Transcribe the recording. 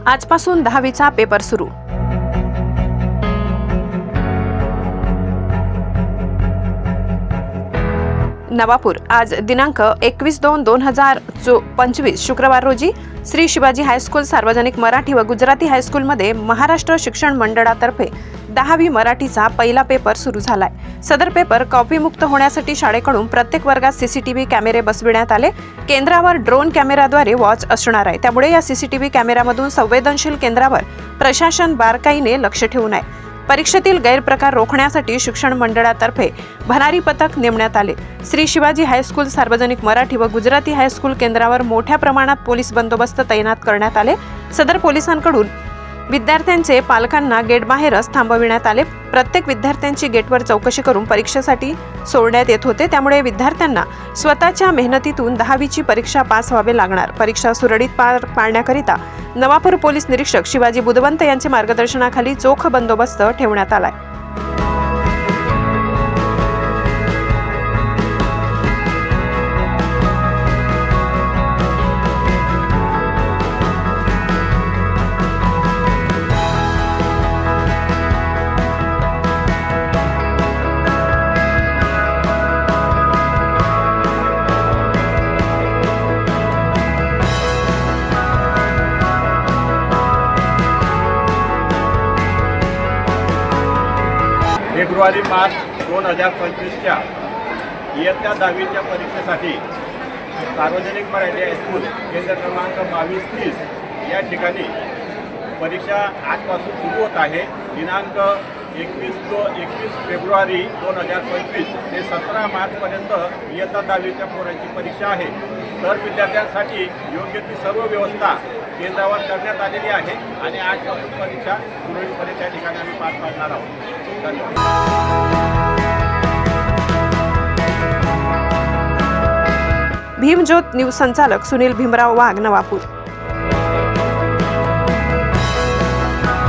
आजपासून 10वीचा पेपर सुरू। नवापूर आज दिनांक 21/2/2025 शुक्रवार रोजी श्री शिवाजी हायस्कूल सार्वजनिक मराठी व गुजराती हायस्कूलमध्ये महाराष्ट्र शिक्षण मंडळातर्फे 10वी मराठीचा पहिला पेपर सुरू झालाय। सदर पेपर कॉपीमुक्त होण्यासाठी शाळेकडून प्रत्येक वर्गात सीसीटीव्ही कॅमेरे बसविण्यात आले। केंद्रावर ड्रोन कॅमेराद्वारे वॉच असणार आहे, त्यामुळे या सीसीटीव्ही कॅमेऱ्यामधून संवेदनशील केंद्रावर प्रशासन बारकाईने लक्ष ठेवून आहे। परीक्षेतील गैरप्रकार रोखण्यासाठी शिक्षण मंडळातर्फे भरारी पथक नेमण्यात आले। श्री शिवाजी हायस्कूल सार्वजनिक मराठी व गुजराती हायस्कूल केंद्रावर मोठ्या प्रमाणात पोलीस बंदोबस्त तैनात करण्यात आले। सदर पोलिसांकडून विद्यार्थ्यांचे पालकांना गेटबाहेरच थांबविण्यात आले। प्रत्येक विद्यार्थ्यांची गेटवर चौकशी करून परीक्षेसाठी सोडण्यात येत होते, त्यामुळे विद्यार्थ्यांना स्वतःच्या मेहनतीतून 10वीची परीक्षा पास व्हावे लागणार। परीक्षा सुरळीत पार पाडण्याकरिता नवापूर पोलीस निरीक्षक शिवाजी बुधवंत यांच्या मार्गदर्शनाखाली चोख बंदोबस्त ठेवण्यात आलाय। फेब्रुवारी-मार्च 2025च्या इयत्ता 10वीच्या परीक्षेसाठी सार्वजनिक मराठी हायस्कूल केंद्र क्रमांक 2230 या ठिकाणी परीक्षा आजपासून सुरू होत आहे। दिनांक 21 फेब्रुवारी 2025 ते 17 मार्चपर्यंत इयत्ता 10वीच्या पोरांची परीक्षा आहे। तर विद्यार्थ्यांसाठी योग्य ती सर्व व्यवस्था केंद्रावर करण्यात आलेली आहे आणि आजपासून परीक्षा सुरळीतपणे त्या ठिकाणी आम्ही पार पाडणार आहोत। धन्यवाद। भीमज्योत न्यूज संचालक सुनील भीमराव वाघ, नवापूर।